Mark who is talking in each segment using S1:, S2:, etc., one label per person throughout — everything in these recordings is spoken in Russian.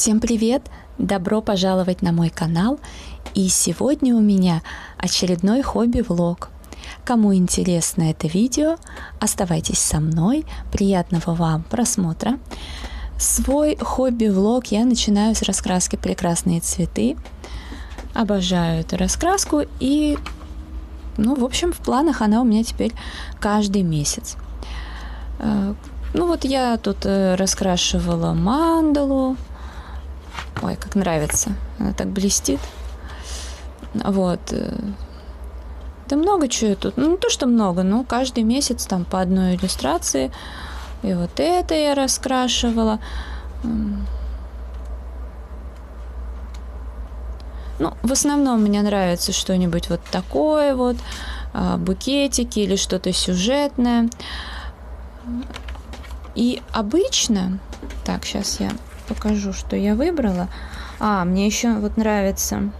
S1: Всем привет! Добро пожаловать на мой канал. И сегодня у меня очередной хобби-влог. Кому интересно это видео, оставайтесь со мной. Приятного вам просмотра. Свой хобби-влог я начинаю с раскраски «Прекрасные цветы». Обожаю эту раскраску и, в общем, в планах она у меня теперь каждый месяц. Я тут раскрашивала мандалу. Ой, как нравится. Она так блестит. Вот. Да много чего тут. Не то, что много, но каждый месяц там по одной иллюстрации. И вот это я раскрашивала. В основном мне нравится что-нибудь вот такое вот. Букетики или что-то сюжетное. И обычно... Так, сейчас я покажу, что я выбрала. Мне еще вот нравится...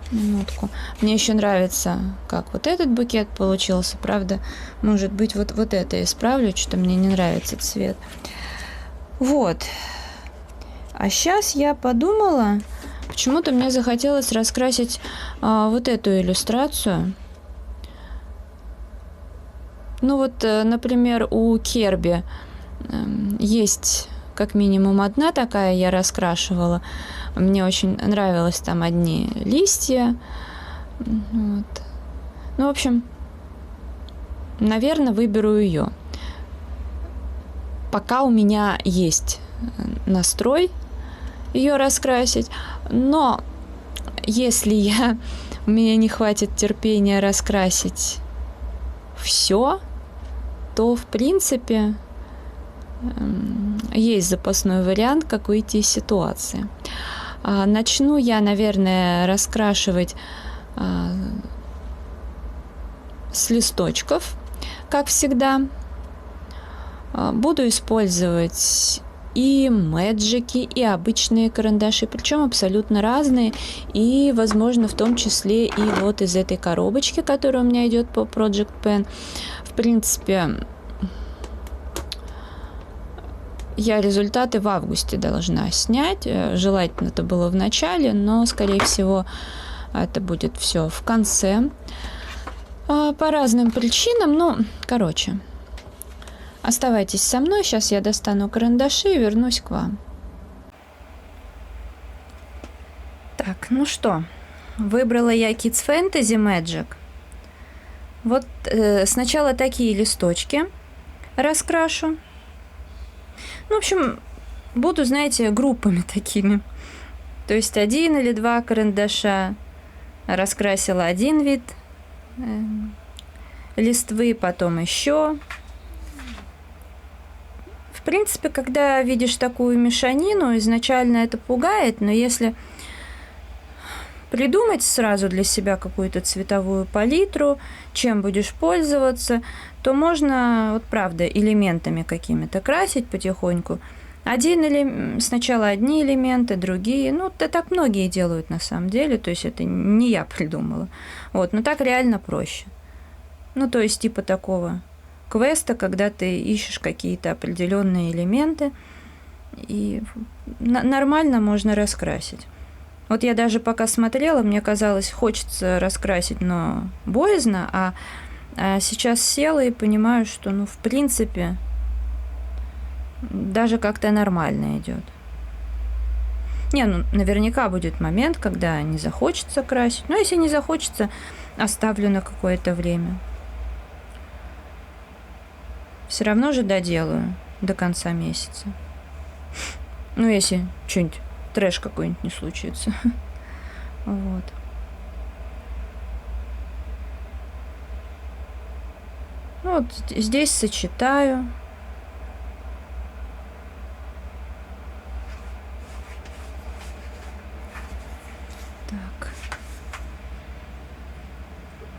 S1: Минутку. Мне еще нравится, как вот этот букет получился. Правда, может быть, вот это исправлю, что мне не нравится цвет. Вот. А сейчас я подумала, почему-то мне захотелось раскрасить вот эту иллюстрацию. Например, у Керби есть как минимум одна такая, я раскрашивала. Мне очень нравилось там одни листья. Вот. В общем, наверное, выберу ее. Пока у меня есть настрой ее раскрасить. Но если у меня не хватит терпения раскрасить все, то, в принципе, есть запасной вариант, как выйти из ситуации. Начну я, наверное, раскрашивать с листочков, как всегда. Буду использовать и мэджики, и обычные карандаши, причем абсолютно разные, и, возможно, в том числе и вот из этой коробочки, которая у меня идет по Project Pen. В принципе, я результаты в августе должна снять. Желательно это было в начале, но, скорее всего, это будет все в конце. По разным причинам. Оставайтесь со мной. Сейчас я достану карандаши и вернусь к вам. Так, выбрала я Kids Fantasy Magic. Вот сначала такие листочки раскрашу. В общем, буду, группами такими. То есть 1 или 2 карандаша. Раскрасила один вид листвы, потом еще. В принципе, когда видишь такую мешанину, изначально это пугает, но если придумать сразу для себя какую-то цветовую палитру, чем будешь пользоваться, то можно, правда, элементами какими-то красить потихоньку. Сначала одни элементы, другие. Так многие делают на самом деле, то есть это не я придумала. Но так реально проще. То есть типа такого квеста, когда ты ищешь какие-то определенные элементы, и нормально можно раскрасить. Вот я даже пока смотрела, мне казалось, хочется раскрасить, но боязно, а сейчас села и понимаю, что, в принципе, даже как-то нормально идет. Наверняка будет момент, когда не захочется красить. Но если не захочется, оставлю на какое-то время. Все равно же доделаю до конца месяца. Если что-нибудь, трэш какой-нибудь не случится. Вот. Здесь сочетаю. Так.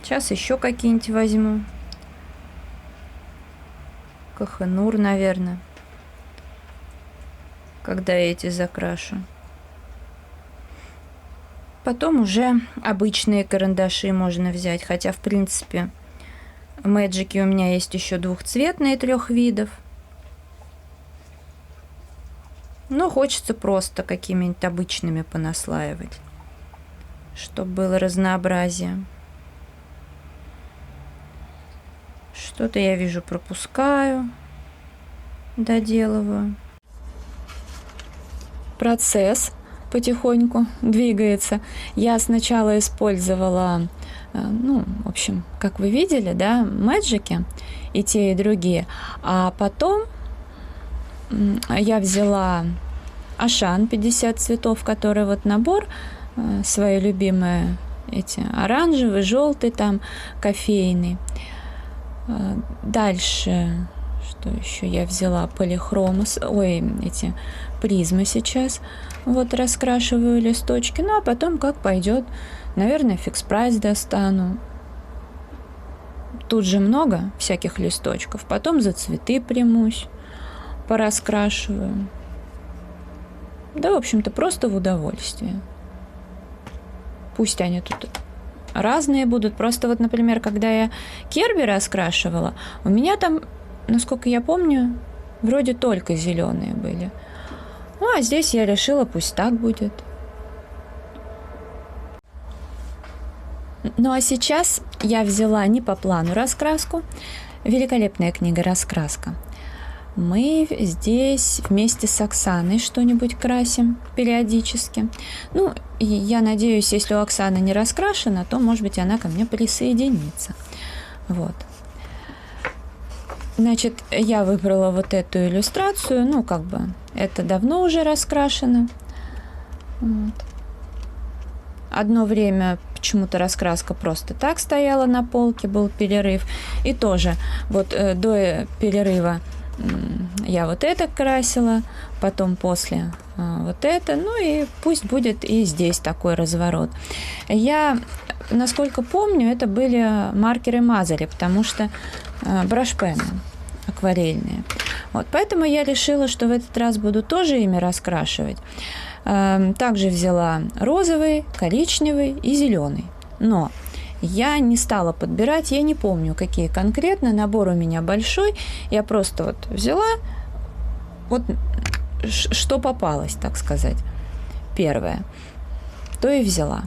S1: Сейчас еще какие-нибудь возьму. Кахенур, наверное. Когда эти закрашу. Потом уже обычные карандаши можно взять. Хотя, в принципе, мэджики у меня есть еще двухцветные 3 видов. Но хочется просто какими-нибудь обычными понаслаивать, чтобы было разнообразие. Что-то я вижу, пропускаю, доделываю. Процесс потихоньку двигается. Я сначала использовала, ну, в общем, как вы видели, да, мэджики, и те, и другие. А потом я взяла Ашан 50 цветов, который вот набор, свои любимые, эти оранжевый, желтый, там кофейный. Дальше, что еще я взяла? Полихромы, эти призмы сейчас. Вот раскрашиваю листочки, ну а потом как пойдет, наверное, фикс-прайс достану. Тут же много всяких листочков. Потом за цветы примусь, пораскрашиваю. Да, в общем-то, просто в удовольствие. Пусть они тут разные будут. Просто вот, например, когда я Керби раскрашивала, у меня там, насколько я помню, вроде только зеленые были. Ну, а здесь я решила, пусть так будет. Ну, а сейчас я взяла не по плану раскраску. Великолепная книга «Раскраска». Мы здесь вместе с Оксаной что-нибудь красим периодически. Ну, и я надеюсь, если у Оксаны не раскрашена, то, может быть, она ко мне присоединится. Вот. Значит, я выбрала вот эту иллюстрацию. Ну, как бы, это давно уже раскрашено. Вот. Одно время почему-то раскраска просто так стояла на полке, был перерыв. И тоже вот до перерыва я вот это красила, потом после вот это. Ну и пусть будет и здесь такой разворот. Я, насколько помню, это были маркеры Мазари, потому что брашпены акварельные. Вот, поэтому я решила, что в этот раз буду тоже ими раскрашивать. Также взяла розовый, коричневый и зеленый. Но я не стала подбирать, я не помню, какие конкретно. Набор у меня большой. Я просто вот взяла, вот что попалось, так сказать. Первое. То и взяла.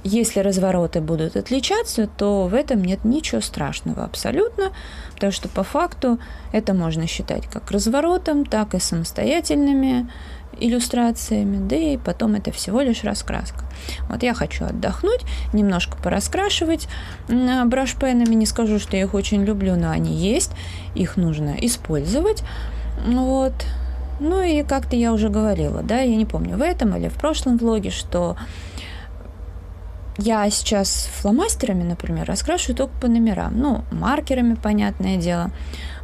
S1: Если развороты будут отличаться, то в этом нет ничего страшного абсолютно, потому что по факту это можно считать как разворотом, так и самостоятельными иллюстрациями, да и потом это всего лишь раскраска. Вот я хочу отдохнуть, немножко пораскрашивать брашпенами. Не скажу, что я их очень люблю, но они есть, их нужно использовать. Вот. Ну и как-то я уже говорила, да, я не помню, в этом или в прошлом влоге, что я сейчас фломастерами, например, раскрашиваю только по номерам. Ну, маркерами, понятное дело.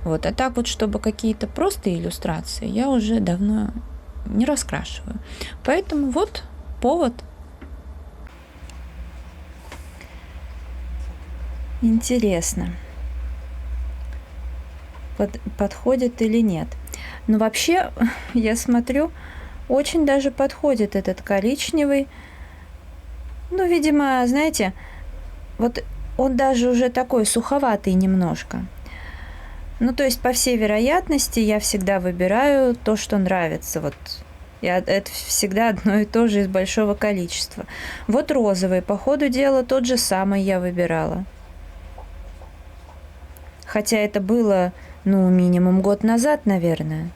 S1: Вот. А так вот, чтобы какие-то просто иллюстрации, я уже давно не раскрашиваю. Поэтому вот повод. Интересно, подходит или нет. Но вообще, я смотрю, очень даже подходит этот коричневый. Ну, видимо, знаете, вот он даже уже такой суховатый немножко. Ну, то есть, по всей вероятности, я всегда выбираю то, что нравится. Вот это всегда одно и то же из большого количества. Вот розовый, по ходу дела, тот же самый я выбирала. Хотя это было, ну, минимум год назад, наверное.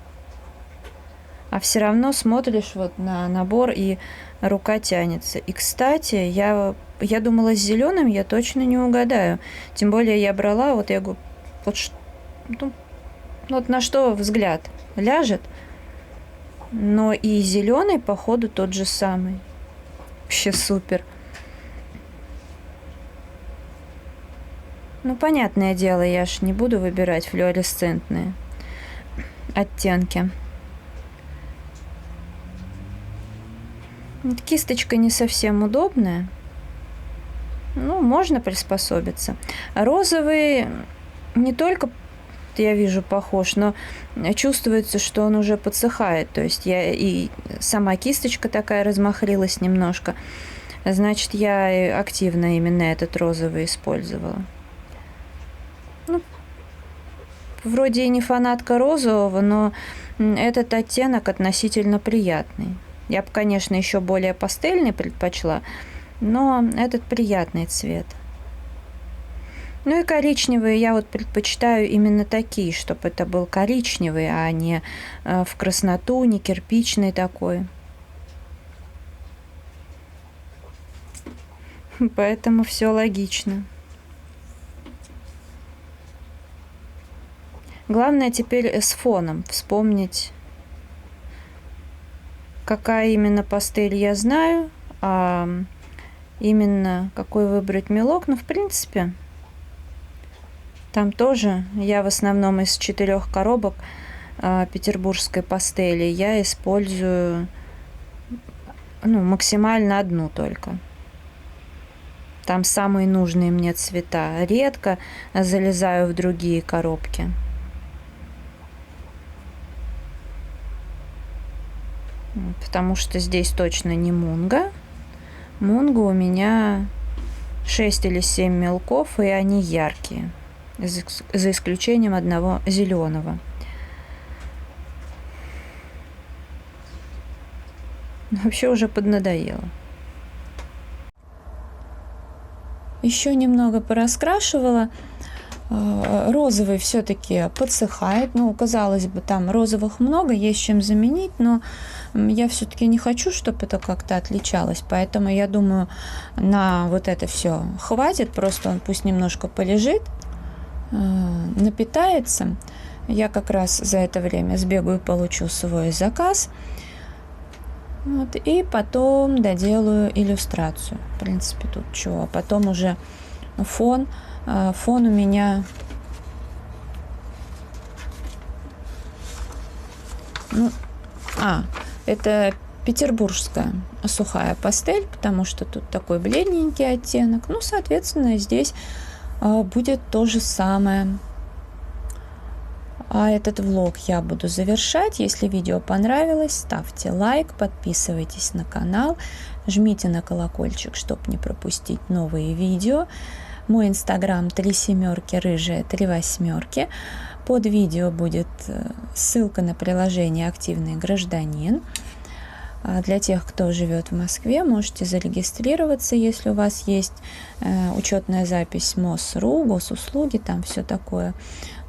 S1: А все равно смотришь вот на набор, и рука тянется. И, кстати, я думала, с зеленым я точно не угадаю. Тем более я брала, вот я говорю, вот на что взгляд ляжет. Но и зеленый, походу, тот же самый. Вообще супер. Ну, понятное дело, я ж не буду выбирать флуоресцентные оттенки. Кисточка не совсем удобная. Ну, можно приспособиться. Розовый не только, я вижу, похож, но чувствуется, что он уже подсыхает. То есть и сама кисточка такая размахрилась немножко. Значит, я активно именно этот розовый использовала. Ну, вроде и не фанатка розового, но этот оттенок относительно приятный. Я бы, конечно, еще более пастельный предпочла, но этот приятный цвет. Ну и коричневые я вот предпочитаю именно такие, чтобы это был коричневый, а не в красноту, не кирпичный такой. Поэтому все логично. Главное теперь с фоном вспомнить, какая именно пастель я знаю, а именно какой выбрать мелок. Ну, в принципе, там тоже я в основном из 4 коробок петербургской пастели я использую максимально одну только. Там самые нужные мне цвета. Редко залезаю в другие коробки. Потому что здесь точно не мунга. Мунга у меня 6 или 7 мелков, и они яркие. За исключением одного зеленого. Вообще уже поднадоело. Еще немного пораскрашивала. Розовый все-таки подсыхает. Ну, казалось бы, там розовых много, есть чем заменить, но я все-таки не хочу, чтобы это как-то отличалось. Поэтому я думаю, на вот это все хватит. Просто он пусть немножко полежит, напитается. Я как раз за это время сбегаю и получу свой заказ. Вот, и потом доделаю иллюстрацию. В принципе, тут чего. А потом уже фон. Фон у меня это петербургская сухая пастель, потому что тут такой бледненький оттенок. Ну, соответственно, здесь будет то же самое. А этот влог я буду завершать. Если видео понравилось, ставьте лайк, подписывайтесь на канал, жмите на колокольчик, чтобы не пропустить новые видео. Мой инстаграм 3 семерки рыжая 3 восьмерки. Под видео будет ссылка на приложение «Активный гражданин». Для тех, кто живет в Москве, можете зарегистрироваться, если у вас есть учетная запись МОС.ру, госуслуги, там все такое.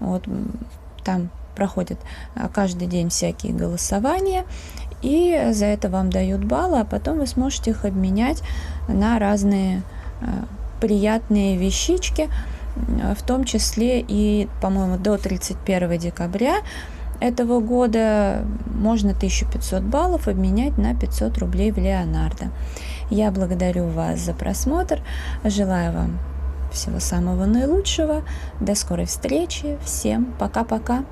S1: Вот, там проходят каждый день всякие голосования, и за это вам дают баллы, а потом вы сможете их обменять на разные приятные вещички, в том числе и, по-моему, до 31 декабря этого года можно 1500 баллов обменять на 500 рублей в Леонардо. Я благодарю вас за просмотр, желаю вам всего самого наилучшего, до скорой встречи, всем пока-пока.